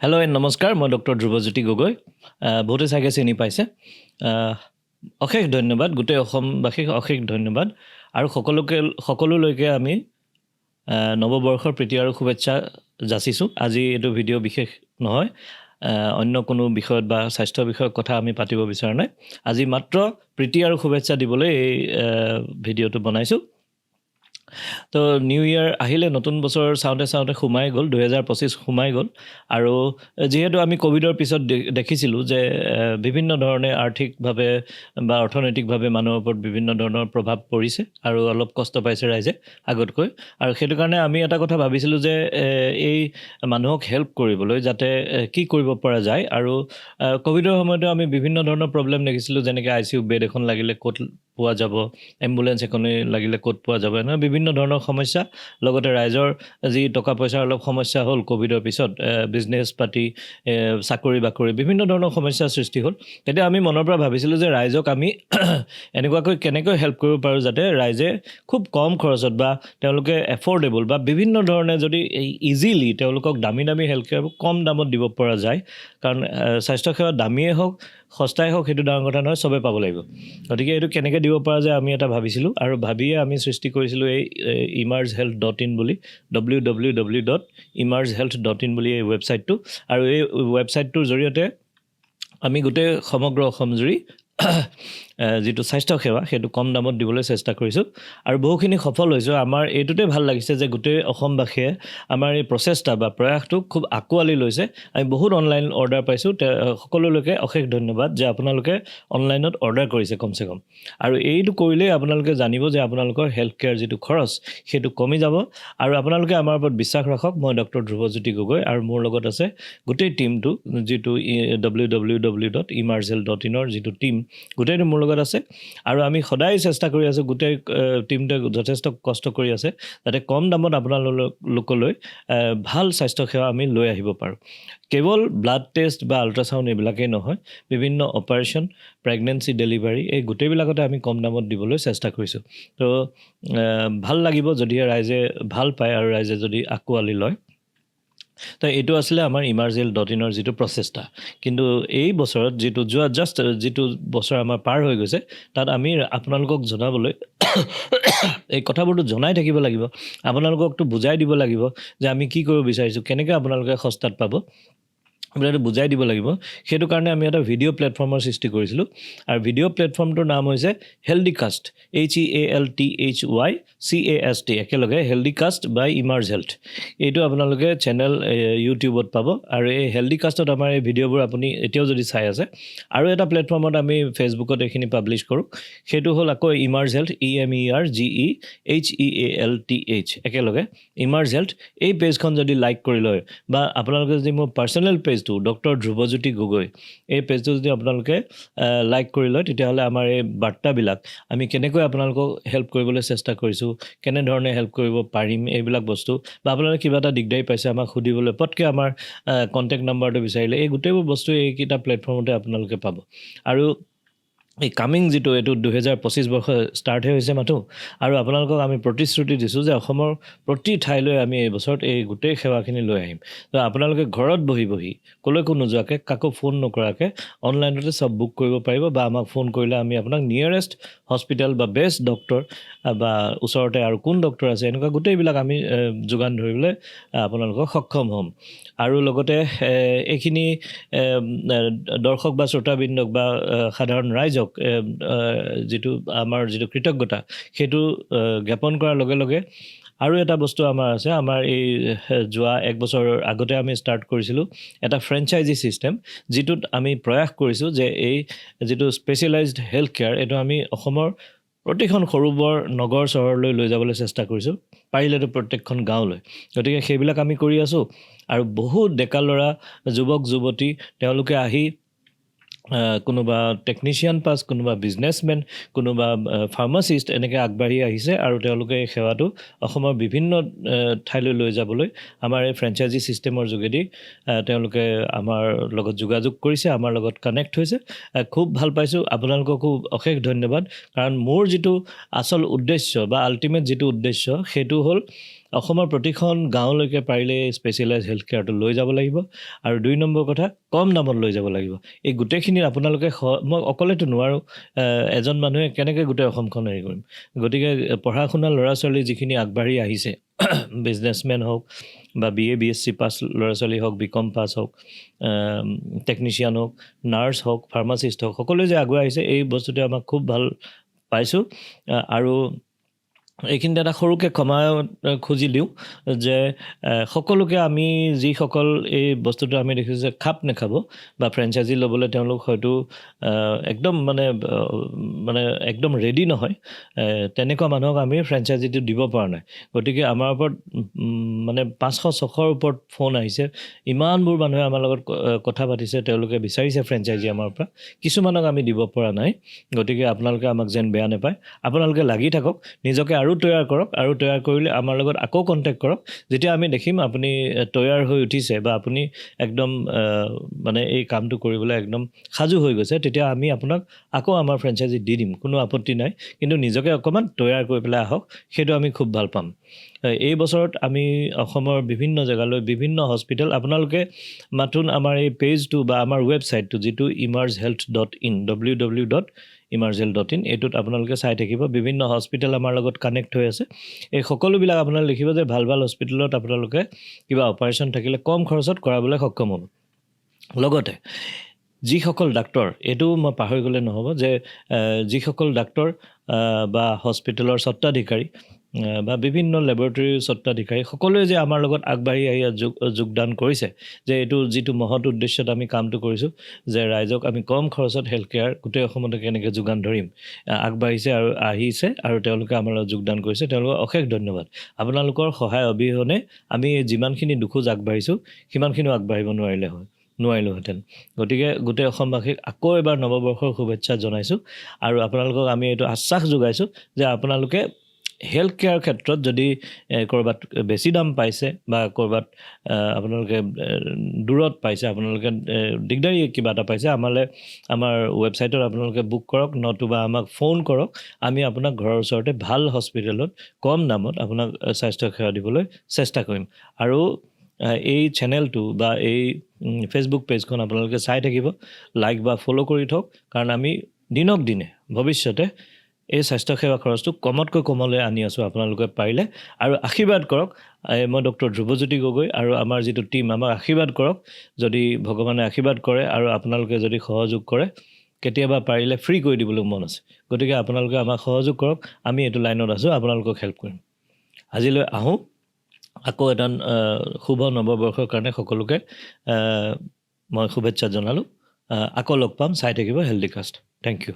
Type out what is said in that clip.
Hello' নমস্কাৰ, মই doctor Dhruvajyoti Gogoi. বহুতে চাগে চিনি পাইছে। অশেষ ধন্যবাদ, গোটেই অসমবাসীক অশেষ ধন্যবাদ আৰু সকলোলৈকে আমি নৱবৰ্ষৰ প্ৰীতি আৰু শুভেচ্ছা যাচিছোঁ। আজি এইটো ভিডিঅ' বিশেষ নহয়, অন্য কোনো বিষয়ত বা স্বাস্থ্য বিষয়ক কথা আমি পাতিব বিচৰা নাই। আজি মাত্ৰ প্ৰীতি আৰু শুভেচ্ছা দিবলৈ এই ভিডিঅ'টো বনাইছোঁ। তো নিউ ইয়াৰ আহিলে, নতুন বছৰ চাওঁতে সোমাই গ'ল, 2025 সোমাই গ'ল। আৰু যিহেতু আমি ক'ভিডৰ পিছত দেখিছিলোঁ যে বিভিন্ন ধৰণে আৰ্থিকভাৱে বা অৰ্থনৈতিকভাৱে মানুহৰ ওপৰত বিভিন্ন ধৰণৰ প্ৰভাৱ পৰিছে আৰু অলপ কষ্ট পাইছে ৰাইজে আগতকৈ। আৰু সেইটো কাৰণে আমি এটা কথা ভাবিছিলোঁ যে এই মানুহক হেল্প কৰিবলৈ যাতে কি কৰিব পৰা যায়। আৰু ক'ভিডৰ সময়তো আমি বিভিন্ন ধৰণৰ প্ৰব্লেম দেখিছিলোঁ, যেনেকৈ ICU বেড এখন লাগিলে ক'ত পোৱা যাব, এম্বুলেঞ্চ এখনে লাগিলে ক'ত পোৱা যাব, এনেকুৱা বিভিন্ন ধৰণৰ সমস্যা। লগতে ৰাইজৰ যি টকা পইচাৰ অলপ সমস্যা হ'ল ক'ভিডৰ পিছত, বিজনেছ পাতি, চাকৰি বাকৰি, বিভিন্ন ধৰণৰ সমস্যাৰ সৃষ্টি হ'ল। তেতিয়া আমি মনৰ পৰা ভাবিছিলোঁ যে ৰাইজক আমি এনেকুৱাকৈ কেনেকৈ হেল্প কৰিব পাৰোঁ যাতে ৰাইজে খুব কম খৰচত বা তেওঁলোকে এফৰ্ডেবল বা বিভিন্ন ধৰণে যদি ইজিলি তেওঁলোকক দামী হেল্থ কেয়াৰ কম দামত দিব পৰা যায়। কাৰণ স্বাস্থ্যসেৱা দামীয়ে হওক সস্তাই হওক সেইটো ডাঙৰ কথা নহয়, চবেই পাব লাগিব। গতিকে এইটো কেনেকৈ দিব পৰা যায় আমি এটা ভাবিছিলোঁ, আৰু ভাবিয়ে আমি সৃষ্টি কৰিছিলোঁ এই emergehealth.in বুলি, www.emergehealth.in বুলি এই ৱেবছাইটটো। আৰু এই ৱেবছাইটটোৰ জৰিয়তে আমি গোটেই সমগ্ৰ অসমজুৰি যিটো স্বাস্থ্যসেৱা সেইটো কম দামত দিবলৈ চেষ্টা কৰিছোঁ আৰু বহুখিনি সফল হৈছোঁ। আমাৰ এইটোতে ভাল লাগিছে যে গোটেই অসমবাসীয়ে আমাৰ এই প্ৰচেষ্টা বা প্ৰয়াসটোক খুব আঁকোৱালি লৈছে। আমি বহুত অনলাইন অৰ্ডাৰ পাইছোঁ, সকলোলৈকে অশেষ ধন্যবাদ যে আপোনালোকে অনলাইনত অৰ্ডাৰ কৰিছে কমচে কম। আৰু এইটো কৰিলেই আপোনালোকে জানিব যে আপোনালোকৰ হেল্থ কেয়াৰ যিটো খৰচ সেইটো কমি যাব। আৰু আপোনালোকে আমাৰ ওপৰত বিশ্বাস ৰাখক। মই ডক্টৰ ধ্ৰুৱজ্যোতি গগৈ আৰু মোৰ লগত আছে গোটেই টীমটো, যিটো www.emergehealth.in যিটো টীম, গোটেইটো মোৰ লগত আছে। আৰু আমি সদায় চেষ্টা কৰি আছোঁ, গোটেই টীমটোৱে যথেষ্ট কষ্ট কৰি আছে যাতে কম দামত আপোনালোকলৈ ভাল স্বাস্থ্যসেৱা আমি লৈ আহিব পাৰোঁ। কেৱল ব্লাড টেষ্ট বা আল্ট্ৰাচাউণ্ড এইবিলাকেই নহয়, বিভিন্ন অপাৰেশ্যন, প্ৰেগনেঞ্চি, ডেলিভাৰী, এই গোটেইবিলাকতে আমি কম দামত দিবলৈ চেষ্টা কৰিছোঁ। তো ভাল লাগিব যদিহে ৰাইজে ভাল পায় আৰু ৰাইজে যদি আঁকোৱালি লয়। তো এইটো আছিলে আমাৰ emergehealth.in যিটো প্ৰচেষ্টা। কিন্তু এই বছৰত যিটো বছৰ আমাৰ পাৰ হৈ গৈছে, তাত আমি আপোনালোকক জনাবলৈ এই কথাবোৰতো জনাই থাকিব লাগিব, আপোনালোককতো বুজাই দিব লাগিব যে আমি কি কৰিব বিচাৰিছোঁ, কেনেকৈ আপোনালোকে সস্তাত পাব, আপোনালোকে বুজাই দিব লাগিব। সেইটো কাৰণে আমি এটা ভিডিঅ' প্লেটফৰ্মৰ সৃষ্টি কৰিছিলোঁ। আৰু ভিডিঅ' প্লেটফৰ্মটোৰ নাম হৈছে হেল্ডিকাষ্ট, HEALTHYCAST, একেলগে হেল্ডিকাষ্ট বাই ইমাৰ্জ হেল্থ। এইটো আপোনালোকে চেনেল ইউটিউবত পাব। আৰু এই হেল্ডিকাষ্টত আমাৰ এই ভিডিঅ'বোৰ আপুনি এতিয়াও যদি চাই আছে। আৰু এটা প্লেটফৰ্মত আমি ফেচবুকত এইখিনি পাব্লিছ কৰোঁ, সেইটো হ'ল আকৌ ইমাৰ্জ হেল্থ, EMERGEHEALTH, একেলগে ইমাৰ্জ হেল্থ। এই পেজখন যদি লাইক কৰি লয় বা আপোনালোকে যদি মোৰ পাৰ্চনেল পেজটো ডক্টৰ ধ্ৰুৱজ্যোতি গগৈ, এই পেজটো যদি আপোনালোকে লাইক কৰি লয়, তেতিয়াহ'লে আমাৰ এই বাৰ্তাবিলাক আমি কেনেকৈ আপোনালোকক হেল্প কৰিবলৈ চেষ্টা কৰিছোঁ, কেনেধৰণে হেল্প কৰিব পাৰিম, এইবিলাক বস্তু, বা আপোনালোকে কিবা এটা দিগদাৰী পাইছে আমাক সুধিবলৈ পটকৈ আমাৰ কণ্টেক্ট নাম্বাৰটো বিচাৰিলে, এই গোটেইবোৰ বস্তু এইকেইটা প্লেটফৰ্মতে আপোনালোকে পাব। আৰু এই কামিং যিটো এইটো 2025 বৰ্ষ ষ্টাৰ্টহে হৈছে মাথো, আৰু আপোনালোকক আমি প্ৰতিশ্ৰুতি দিছোঁ যে অসমৰ প্ৰতি ঠাইলৈ আমি এই বছৰত এই গোটেই সেৱাখিনি লৈ আহিম। তো আপোনালোকে ঘৰত বহি ক'লৈকো নোযোৱাকৈ, কাকো ফোন নকৰাকৈ অনলাইনতে চব বুক কৰিব পাৰিব, বা আমাক ফোন কৰিলে আমি আপোনাক নিয়েৰেষ্ট হস্পিটেল বা বেষ্ট ডক্টৰ বা ওচৰতে আৰু কোন ডক্টৰ আছে, এনেকুৱা গোটেইবিলাক আমি যোগান ধৰিবলৈ আপোনালোকক সক্ষম হ'ম। আৰু লগতে এইখিনি দৰ্শক বা শ্ৰোতাবৃন্দক বা সাধাৰণ ৰাইজক যিটো আমাৰ যিটো কৃতজ্ঞতা, সেইটো জ্ঞাপন কৰাৰ লগে লগে আৰু এটা বস্তু আমাৰ আছে। আমাৰ এই যোৱা 1 বছৰ আগতে আমি ষ্টাৰ্ট কৰিছিলোঁ এটা ফ্ৰেঞ্চাইজি ছিষ্টেম, যিটোত আমি প্ৰয়াস কৰিছোঁ যে এই যিটো স্পেচিয়েলাইজড হেল্থ কেয়াৰ, এইটো আমি অসমৰ প্ৰতিখন সৰু বৰ নগৰ চহৰলৈ লৈ যাবলৈ চেষ্টা কৰিছোঁ, পাৰিলেতো প্ৰত্যেকখন গাঁৱলৈ। গতিকে সেইবিলাক আমি কৰি আছোঁ। আৰু বহুত ডেকা ল'ৰা, যুৱক যুৱতী, তেওঁলোকে আহি কোনোবা টেকনিচিয়ান পাছ, কোনোবা বিজনেছমেন, কোনোবা ফাৰ্মাচিষ্ট, এনেকৈ আগবাঢ়ি আহিছে। আৰু তেওঁলোকে এই সেৱাটো অসমৰ বিভিন্ন ঠাইলৈ লৈ যাবলৈ আমাৰ এই ফ্ৰেঞ্চাইজি ছিষ্টেমৰ যোগেদি তেওঁলোকে আমাৰ লগত যোগাযোগ কৰিছে, আমাৰ লগত কানেক্ট হৈছে। খুব ভাল পাইছোঁ, আপোনালোককো অশেষ ধন্যবাদ। কাৰণ মোৰ যিটো আচল উদ্দেশ্য বা আল্টিমেট যিটো উদ্দেশ্য, সেইটো হ'ল অসমৰ প্ৰতিখন গাঁৱলৈকে পাৰিলে স্পেচিয়েলাইজ হেল্থ কেয়াৰটো লৈ যাব লাগিব আৰু 2 নম্বৰ কথা কম দামত লৈ যাব লাগিব এই গোটেইখিনি আপোনালোকে মই অকলেতো নোৱাৰোঁ এজন মানুহে কেনেকৈ গোটেই অসমখন হেৰি কৰিম গতিকে পঢ়া শুনা ল'ৰা ছোৱালী যিখিনি আগবাঢ়ি আহিছে বিজনেছমেন হওক বা BA BSc পাছ ল'ৰা ছোৱালী হওক BCom পাছ হওক টেকনিচিয়ান হওক নাৰ্ছ হওক ফাৰ্মাচিষ্ট হওক সকলোৱে যে আগুৱাই আহিছে এই বস্তুটোৱে আমাক খুব ভাল পাইছোঁ আৰু এইখিনিতে এটা সৰুকৈ ক্ষমা খুজি দিওঁ যে সকলোকে আমি যিসকল এই বস্তুটো আমি দেখিছোঁ যে খাপ নাখাব বা ফ্ৰেঞ্চাইজি ল'বলৈ তেওঁলোক হয়তো একদম মানে একদম ৰেডি নহয় তেনেকুৱা মানুহক আমি ফ্ৰেঞ্চাইজিটো দিব পৰা নাই গতিকে আমাৰ ওপৰত মানে 500-600ৰ ওপৰত ফোন আহিছে ইমানবোৰ মানুহে আমাৰ লগত কথা পাতিছে তেওঁলোকে বিচাৰিছে ফ্ৰেঞ্চাইজি আমাৰ পৰা কিছুমানক আমি দিব পৰা নাই গতিকে আপোনালোকে আমাক যেন বেয়া নাপায় আপোনালোকে লাগি থাকক নিজকে আৰু তৈয়াৰ কৰক আৰু তৈয়াৰ কৰিলে আমাৰ লগত আকৌ কণ্টেক্ট কৰক যেতিয়া আমি দেখিম আপুনি তৈয়াৰ হৈ উঠিছে বা আপুনি একদম মানে এই কামটো কৰিবলৈ একদম সাজু হৈ গৈছে তেতিয়া আমি আপোনাক আকৌ আমাৰ ফ্ৰেঞ্চাইজি দি দিম কোনো আপত্তি নাই কিন্তু নিজকে অকণমান তৈয়াৰ কৰি পেলাই আহক সেইটো আমি খুব ভাল পাম এই বছৰত আমি অসমৰ বিভিন্ন জেগালৈ বিভিন্ন হস্পিটেল আপোনালোকে মাথোন আমাৰ এই পেজটো বা আমাৰ ৱেবছাইটটো যিটো emergehealth.in www.emergehealth.in এইটোত আপোনালোকে চাই থাকিব বিভিন্ন হস্পিটেল আমাৰ লগত কানেক্ট হৈ আছে এই সকলোবিলাক আপোনালোকে লিখিব যে ভাল ভাল হস্পিটেলত আপোনালোকে কিবা অপাৰেশ্যন থাকিলে কম খৰচত কৰাবলৈ সক্ষম হ'ব লগতে যিসকল ডাক্তৰ এইটো মই পাহৰি গ'লে নহ'ব যে যিসকল ডাক্তৰ বা হস্পিটেলৰ স্বত্বাধিকাৰী বা বিভিন্ন লেবৰেটৰীৰ স্বত্বাধিকাৰী সকলোৱে যে আমাৰ লগত আগবাঢ়ি আহি যোগদান কৰিছে যে এইটো যিটো মহৎ উদ্দেশ্যত আমি কামটো কৰিছোঁ যে ৰাইজক আমি কম খৰচত হেল্থ কেয়াৰ গোটেই অসমতে কেনেকৈ যোগান ধৰিম আগবাঢ়িছে আৰু আহিছে আৰু তেওঁলোকে আমাৰ লগত যোগদান কৰিছে তেওঁলোকক অশেষ ধন্যবাদ আপোনালোকৰ সহায় অবিহনে আমি যিমানখিনি দুখোজ আগবাঢ়িছোঁ সিমানখিনিও আগবাঢ়িব নোৱাৰিলোহেঁতেন গতিকে গোটেই অসমবাসীক আকৌ এবাৰ নৱবৰ্ষৰ শুভেচ্ছা জনাইছোঁ আৰু আপোনালোকক আমি এইটো আশ্বাস যোগাইছোঁ যে আপোনালোকে হেল্থ কেয়াৰ ক্ষেত্ৰত যদি ক'ৰবাত বেছি দাম পাইছে বা ক'ৰবাত আপোনালোকে দূৰত পাইছে আপোনালোকে দিগদাৰী কিবা এটা পাইছে আমাৰ ৱেবছাইটত আপোনালোকে বুক কৰক নতুবা আমাক ফোন কৰক আমি আপোনাক ঘৰৰ ওচৰতে ভাল হস্পিটেলত কম দামত আপোনাক স্বাস্থ্যসেৱা দিবলৈ চেষ্টা কৰিম আৰু এই চেনেলটো বা এই ফেচবুক পেজখন আপোনালোকে চাই থাকিব লাইক বা ফ'ল' কৰি থওক কাৰণ আমি দিনক দিনে ভৱিষ্যতে এই স্বাস্থ্যসেৱা খৰচটো কমতকৈ কমলৈ আনি আছোঁ আপোনালোকে পাৰিলে আৰু আশীৰ্বাদ কৰক মই ডক্টৰ ধ্ৰুৱজ্যোতি গগৈ আৰু আমাৰ যিটো টীম আমাক আশীৰ্বাদ কৰক যদি ভগৱানে আশীৰ্বাদ কৰে আৰু আপোনালোকে যদি সহযোগ কৰে কেতিয়াবা পাৰিলে ফ্ৰী কৰি দিবলৈ মন আছে গতিকে আপোনালোকে আমাক সহযোগ কৰক আমি এইটো লাইনত আছোঁ আপোনালোকক হেল্প কৰিম আজিলৈ আহোঁ আকৌ এটা শুভ নৱবৰ্ষৰ কাৰণে সকলোকে মই শুভেচ্ছা জনালোঁ আকৌ লগ পাম চাই থাকিব হেল্থিকাষ্ট থেংক ইউ